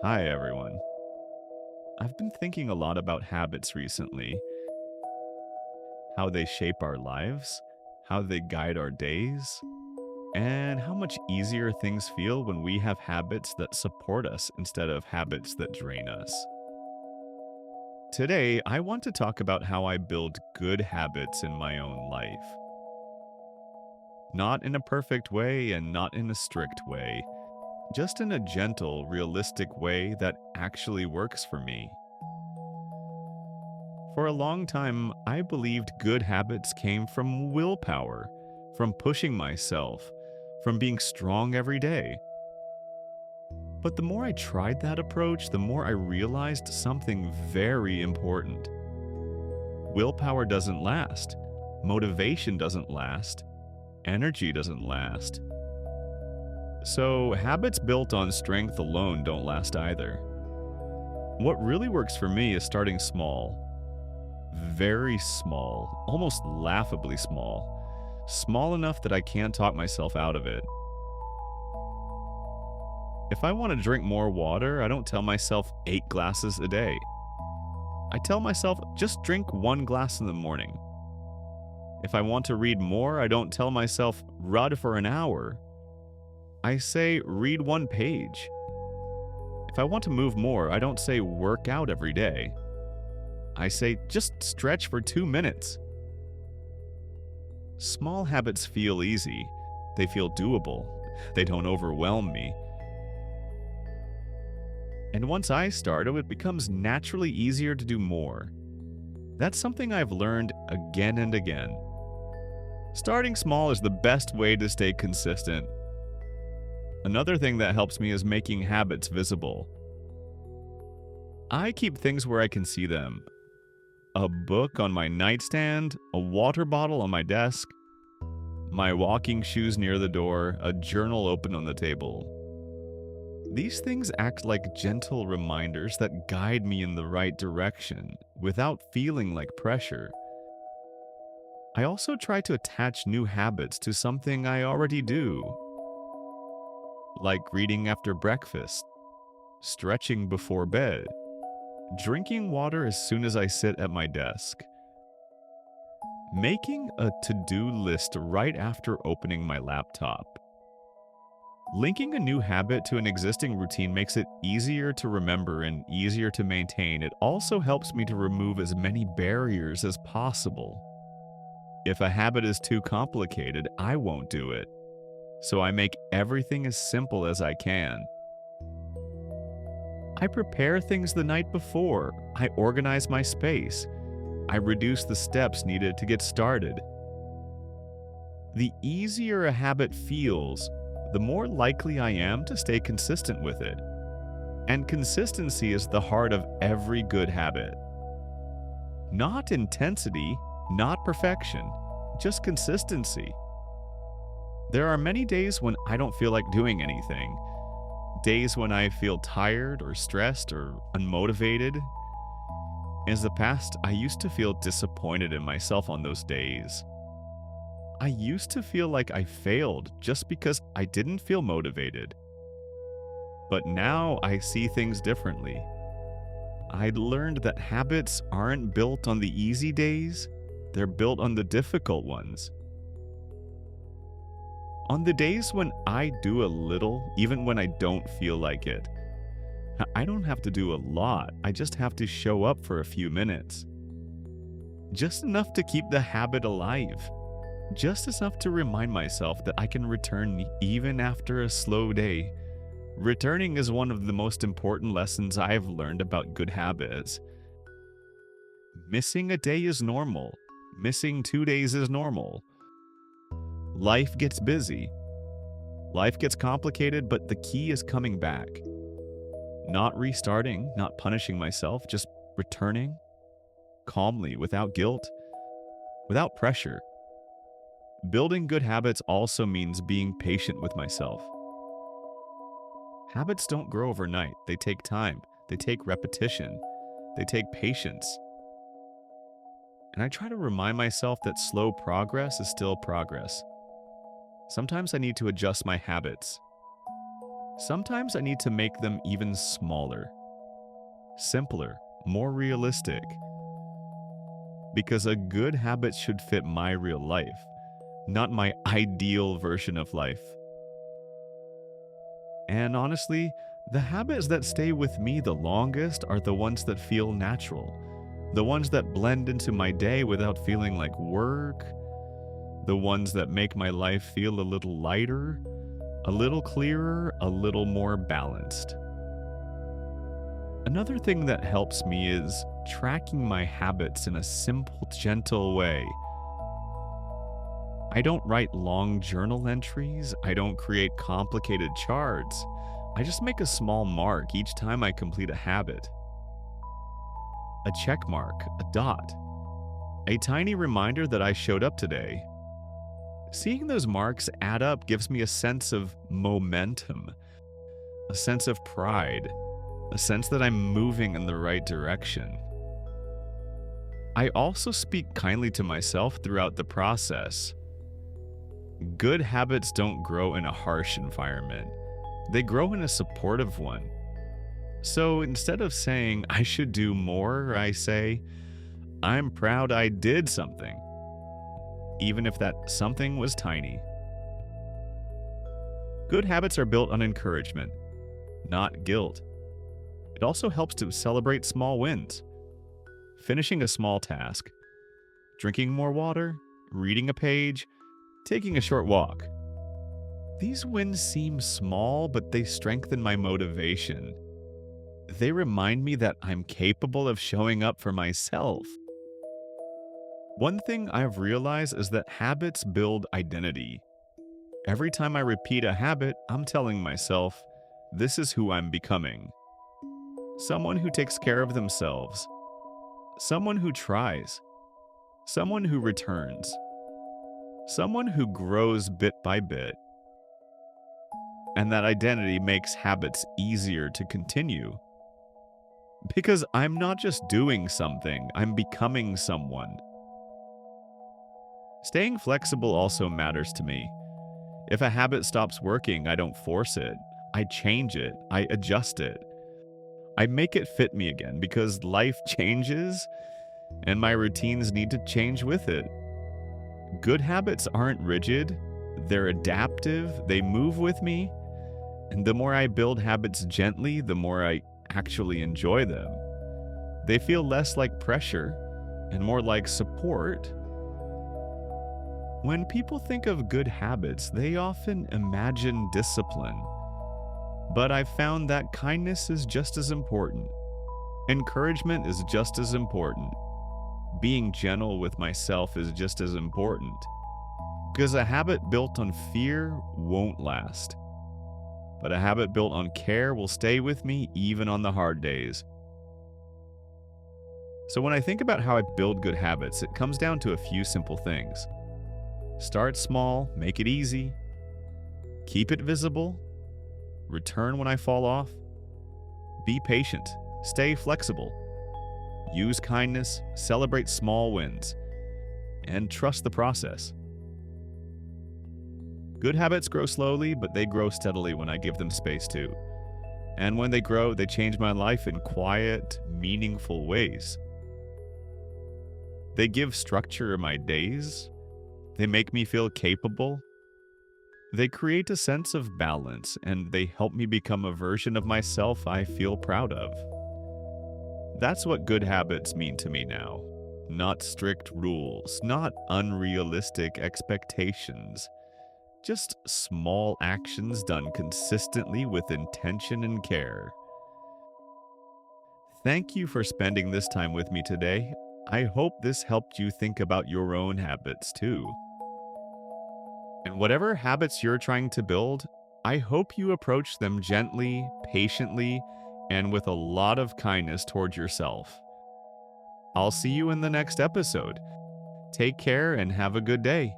Hi, everyone. I've been thinking a lot about habits recently, how they shape our lives, how they guide our days, and how much easier things feel when we have habits that support us instead of habits that drain us. Today, I want to talk about how I build good habits in my own life. Not in a perfect way and not in a strict way, just in a gentle, realistic way that actually works for me. For a long time, I believed good habits came from willpower, from pushing myself, from being strong every day. But the more I tried that approach, the more I realized something very important. Willpower doesn't last, motivation doesn't last, energy doesn't last. So, habits built on strength alone don't last either. What really works for me is starting small. Very small, almost laughably small. Small enough that I can't talk myself out of it. If I want to drink more water, I don't tell myself 8 glasses a day. I tell myself just drink 1 glass in the morning. If I want to read more, I don't tell myself read for an hour. I say read 1 page. If I want to move more, I don't say work out every day. I say just stretch for 2 minutes. Small habits feel easy. They feel doable. They don't overwhelm me. And once I start, it becomes naturally easier to do more. That's something I've learned again and again. Starting small is the best way to stay consistent. Another thing that helps me is making habits visible. I keep things where I can see them. A book on my nightstand, a water bottle on my desk, my walking shoes near the door, a journal open on the table. These things act like gentle reminders that guide me in the right direction without feeling like pressure. I also try to attach new habits to something I already do, like reading after breakfast, stretching before bed, drinking water as soon as I sit at my desk, making a to-do list right after opening my laptop. Linking a new habit to an existing routine makes it easier to remember and easier to maintain. It also helps me to remove as many barriers as possible. If a habit is too complicated, I won't do it. So I make everything as simple as I can. I prepare things the night before. I organize my space. I reduce the steps needed to get started. The easier a habit feels, the more likely I am to stay consistent with it. And consistency is the heart of every good habit. Not intensity, not perfection, just consistency. There are many days when I don't feel like doing anything. Days when I feel tired or stressed or unmotivated. In the past, I used to feel disappointed in myself on those days. I used to feel like I failed just because I didn't feel motivated. But now I see things differently. I learned that habits aren't built on the easy days, they're built on the difficult ones. On the days when I do a little, even when I don't feel like it, I don't have to do a lot, I just have to show up for a few minutes. Just enough to keep the habit alive. Just enough to remind myself that I can return even after a slow day. Returning is one of the most important lessons I've learned about good habits. Missing a day is normal. Missing 2 days is normal. Life gets busy. Life gets complicated, but the key is coming back. Not restarting, not punishing myself, just returning calmly, without guilt, without pressure. Building good habits also means being patient with myself. Habits don't grow overnight. They take time. They take repetition. They take patience. And I try to remind myself that slow progress is still progress. Sometimes I need to adjust my habits. Sometimes I need to make them even smaller, simpler, more realistic, because a good habit should fit my real life, not my ideal version of life. And honestly, the habits that stay with me the longest are the ones that feel natural, the ones that blend into my day without feeling like work, the ones that make my life feel a little lighter, a little clearer, a little more balanced. Another thing that helps me is tracking my habits in a simple, gentle way. I don't write long journal entries, I don't create complicated charts. I just make a small mark each time I complete a habit. A check mark, a dot, a tiny reminder that I showed up today. Seeing those marks add up gives me a sense of momentum, a sense of pride, a sense that I'm moving in the right direction. I also speak kindly to myself throughout the process. Good habits don't grow in a harsh environment. They grow in a supportive one. So instead of saying, I should do more, I say, I'm proud I did something, even if that something was tiny. Good habits are built on encouragement, not guilt. It also helps to celebrate small wins. Finishing a small task, drinking more water, reading a page, taking a short walk. These wins seem small, but they strengthen my motivation. They remind me that I'm capable of showing up for myself. One thing I've realized is that habits build identity. Every time I repeat a habit, I'm telling myself, this is who I'm becoming. Someone who takes care of themselves. Someone who tries. Someone who returns. Someone who grows bit by bit. And that identity makes habits easier to continue. Because I'm not just doing something, I'm becoming someone. Staying flexible also matters to me. If a habit stops working, I don't force it. I change it. I adjust it. I make it fit me again because life changes and my routines need to change with it. Good habits aren't rigid. They're adaptive. They move with me. And the more I build habits gently, the more I actually enjoy them. They feel less like pressure and more like support. When people think of good habits, they often imagine discipline. But I've found that kindness is just as important. Encouragement is just as important. Being gentle with myself is just as important. Because a habit built on fear won't last. But a habit built on care will stay with me even on the hard days. So when I think about how I build good habits, it comes down to a few simple things. Start small, make it easy. Keep it visible. Return when I fall off. Be patient. Stay flexible. Use kindness. Celebrate small wins. And trust the process. Good habits grow slowly, but they grow steadily when I give them space to. And when they grow, they change my life in quiet, meaningful ways. They give structure to my days. They make me feel capable. They create a sense of balance, and they help me become a version of myself I feel proud of. That's what good habits mean to me now. Not strict rules, not unrealistic expectations. Just small actions done consistently with intention and care. Thank you for spending this time with me today. I hope this helped you think about your own habits too. And whatever habits you're trying to build, I hope you approach them gently, patiently, and with a lot of kindness toward yourself. I'll see you in the next episode. Take care and have a good day.